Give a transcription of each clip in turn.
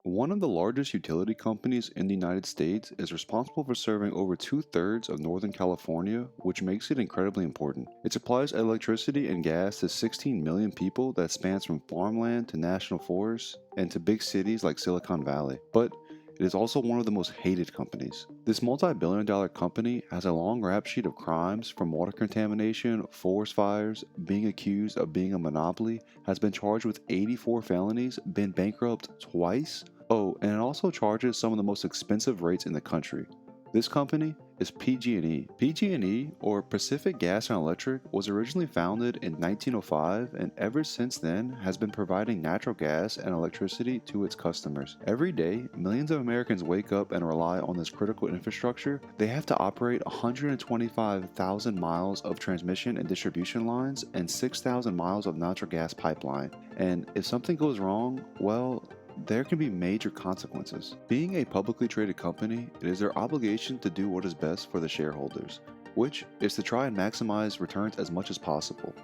One of the largest utility companies in the United States is responsible for serving over two-thirds of Northern California, which makes it incredibly important. It supplies electricity and gas to 16 million people that spans from farmland to national forests and to big cities like Silicon Valley. But it is also one of the most hated companies. This multi-billion dollar company has a long rap sheet of crimes from water contamination, forest fires, being accused of being a monopoly, has been charged with 84 felonies, been bankrupt twice. Oh, and it also charges some of the most expensive rates in the country. This company is PG&E. PG&E, or Pacific Gas and Electric, was originally founded in 1905 and ever since then has been providing natural gas and electricity to its customers. Every day, millions of Americans wake up and rely on this critical infrastructure. They have to operate 125,000 miles of transmission and distribution lines and 6,000 miles of natural gas pipeline. And if something goes wrong, well, there can be major consequences. Being a publicly traded company, it is their obligation to do what is best for the shareholders, which is to try and maximize returns as much as possible.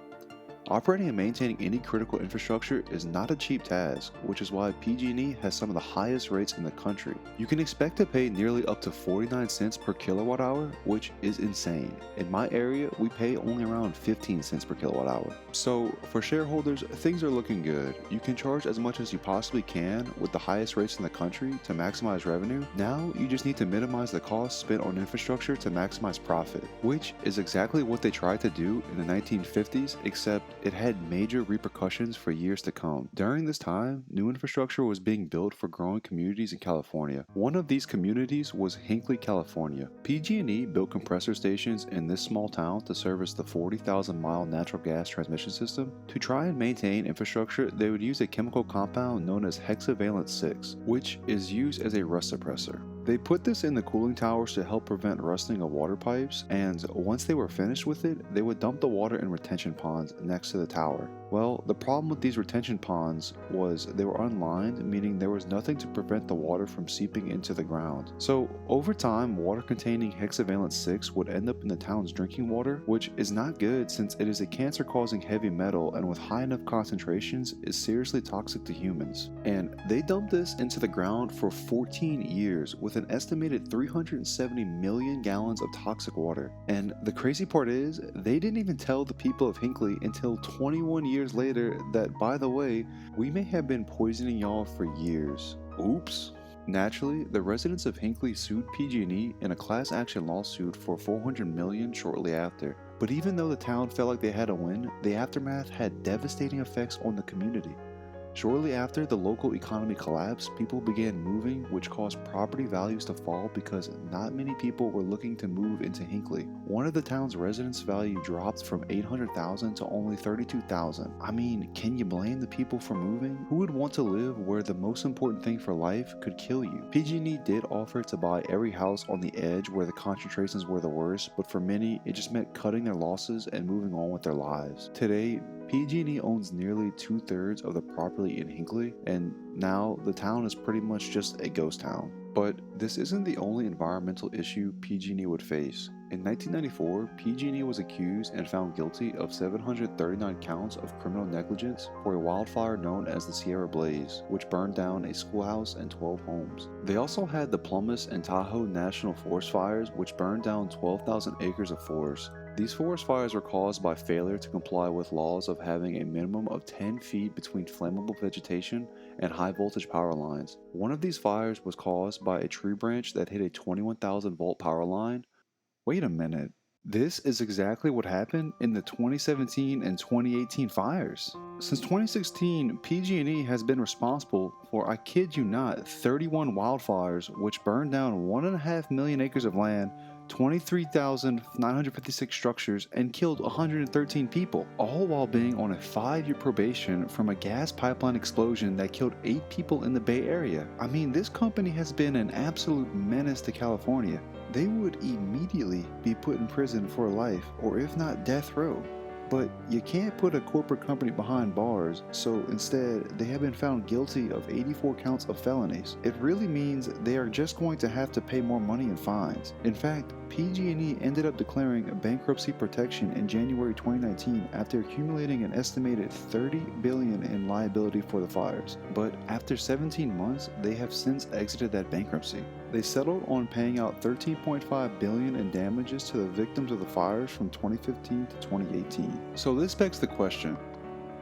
Operating and maintaining any critical infrastructure is not a cheap task, which is why PG&E has some of the highest rates in the country. You can expect to pay nearly up to 49 cents per kilowatt hour, which is insane. In my area, we pay only around 15 cents per kilowatt hour. So for shareholders, things are looking good. You can charge as much as you possibly can with the highest rates in the country to maximize revenue. Now you just need to minimize the costs spent on infrastructure to maximize profit, which is exactly what they tried to do in the 1950s, except it had major repercussions for years to come. During this time, new infrastructure was being built for growing communities in California. One of these communities was Hinckley, California. PG&E built compressor stations in this small town to service the 40,000-mile natural gas transmission system. To try and maintain infrastructure, they would use a chemical compound known as hexavalent 6, which is used as a rust suppressor. They put this in the cooling towers to help prevent rusting of water pipes, and once they were finished with it, they would dump the water in retention ponds next to the tower. Well, the problem with these retention ponds was they were unlined, meaning there was nothing to prevent the water from seeping into the ground. So, over time, water containing hexavalent 6 would end up in the town's drinking water, which is not good since it is a cancer-causing heavy metal and with high enough concentrations is seriously toxic to humans. And they dumped this into the ground for 14 years with an estimated 370 million gallons of toxic water. And the crazy part is, they didn't even tell the people of Hinckley until 21 years later that, by the way, we may have been poisoning y'all for years. Oops. Naturally, the residents of Hinckley sued PG&E in a class action lawsuit for $400 million shortly after. But even though the town felt like they had a win, the aftermath had devastating effects on the community. Shortly after the local economy collapsed, people began moving, which caused property values to fall because not many people were looking to move into Hinckley. One of the town's residents' value dropped from $800,000 to only $32,000. I mean, can you blame the people for moving? Who would want to live where the most important thing for life could kill you? PG&E did offer to buy every house on the edge where the concentrations were the worst, but for many, it just meant cutting their losses and moving on with their lives. Today, PG&E owns nearly two-thirds of the property in Hinckley, and now the town is pretty much just a ghost town. But this isn't the only environmental issue PG&E would face. In 1994, PG&E was accused and found guilty of 739 counts of criminal negligence for a wildfire known as the Sierra Blaze, which burned down a schoolhouse and 12 homes. They also had the Plumas and Tahoe National Forest fires, which burned down 12,000 acres of forest. These forest fires were caused by failure to comply with laws of having a minimum of 10 feet between flammable vegetation and high voltage power lines. One of these fires was caused by a tree branch that hit a 21,000 volt power line. Wait a minute. This is exactly what happened in the 2017 and 2018 fires. Since 2016, PG&E has been responsible for, I kid you not, 31 wildfires which burned down 1.5 million acres of land, 23,956 structures, and killed 113 people, all while being on a 5-year probation from a gas pipeline explosion that killed 8 people in the Bay Area. I mean, this company has been an absolute menace to California. They would immediately be put in prison for life, or if not death row. But you can't put a corporate company behind bars, so instead, they have been found guilty of 84 counts of felonies. It really means they are just going to have to pay more money in fines. In fact, PG&E ended up declaring bankruptcy protection in January 2019 after accumulating an estimated $30 billion in liability for the fires. But after 17 months, they have since exited that bankruptcy. They settled on paying out $13.5 billion in damages to the victims of the fires from 2015 to 2018. So this begs the question,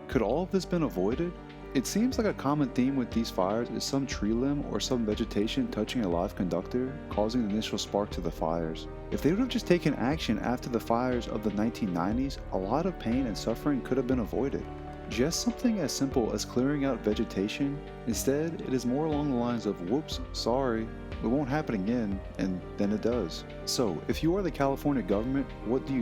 could all of this been avoided? It seems like a common theme with these fires is some tree limb or some vegetation touching a live conductor, causing the initial spark to the fires. If they would have just taken action after the fires of the 1990s, a lot of pain and suffering could have been avoided. Just something as simple as clearing out vegetation. Instead, it is more along the lines of, whoops, sorry, it won't happen again, and then it does. So, if you are the California government, what do?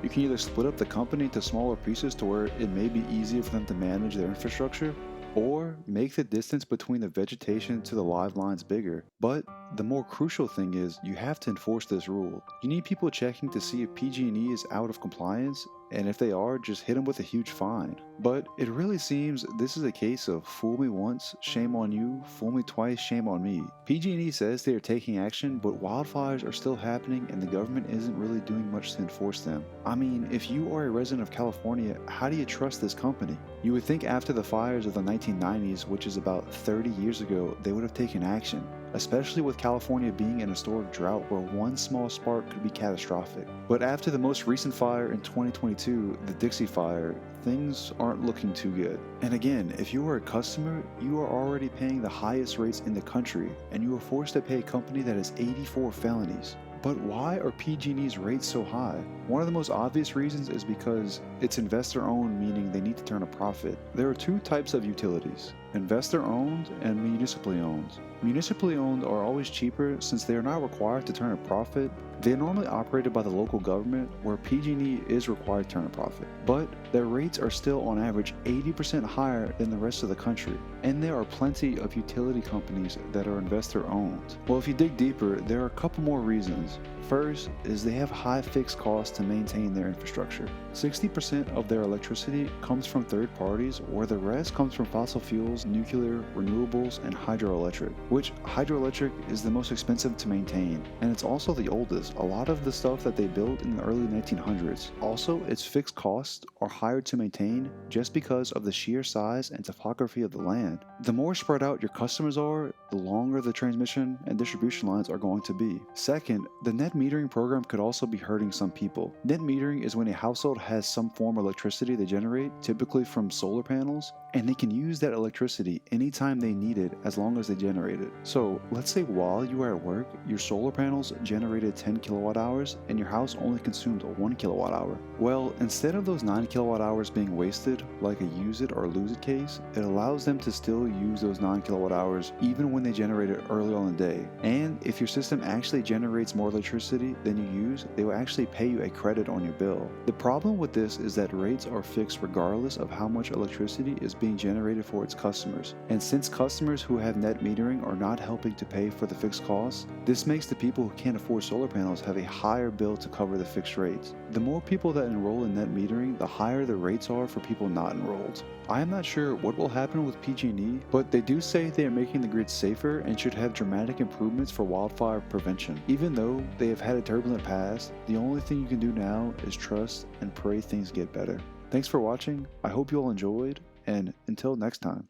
You can either split up the company into smaller pieces to where it may be easier for them to manage their infrastructure, or make the distance between the vegetation to the live lines bigger. But the more crucial thing is you have to enforce this rule. You need people checking to see if PG&E is out of compliance, and if they are, just hit them with a huge fine. But it really seems this is a case of fool me once, shame on you, fool me twice, shame on me. PG&E says they are taking action, but wildfires are still happening and the government isn't really doing much to enforce them. I mean, if you are a resident of California, how do you trust this company? You would think after the fires of the 1990s, which is about 30 years ago, they would have taken action, especially with California being in a historic drought where one small spark could be catastrophic. But after the most recent fire in 2022, the Dixie Fire, things aren't looking too good. And again, if you are a customer, you are already paying the highest rates in the country, and you are forced to pay a company that has 84 felonies. But why are PG&E's rates so high? One of the most obvious reasons is because it's investor-owned, meaning they need to turn a profit. There are two types of utilities: investor-owned and municipally owned. Municipally owned are always cheaper since they are not required to turn a profit. They are normally operated by the local government, where PG&E is required to turn a profit. But their rates are still on average 80% higher than the rest of the country. And there are plenty of utility companies that are investor-owned. Well, if you dig deeper, there are a couple more reasons. First is they have high fixed costs to maintain their infrastructure. 60% of their electricity comes from third parties, where the rest comes from fossil fuels, nuclear, renewables, and hydroelectric, which hydroelectric is the most expensive to maintain, and it's also the oldest. A lot of the stuff that they built in the early 1900s. Also, its fixed costs are higher to maintain just because of the sheer size and topography of the land. The more spread out your customers are, the longer the transmission and distribution lines are going to be. Second, the net metering program could also be hurting some people. Net metering is when a household has some form of electricity they generate, typically from solar panels, and they can use that electricity anytime they need it as long as they generate it. So let's say while you are at work, your solar panels generated 10 kilowatt hours and your house only consumed 1 kilowatt hour. Well, instead of those 9 kilowatt hours being wasted, like a use it or lose it case, it allows them to still use those 9 kilowatt hours even when they generate it early on in the day. And if your system actually generates more electricity than you use, they will actually pay you a credit on your bill. The problem with this is that rates are fixed regardless of how much electricity is being generated for its customers. And since customers who have net metering are not helping to pay for the fixed costs, this makes the people who can't afford solar panels have a higher bill to cover the fixed rates. The more people that enroll in net metering, the higher the rates are for people not enrolled. I am not sure what will happen with PG&E, but they do say they are making the grid safer and should have dramatic improvements for wildfire prevention. Even though they have had a turbulent past, the only thing you can do now is trust and pray things get better. Thanks for watching. I hope you all enjoyed, and until next time.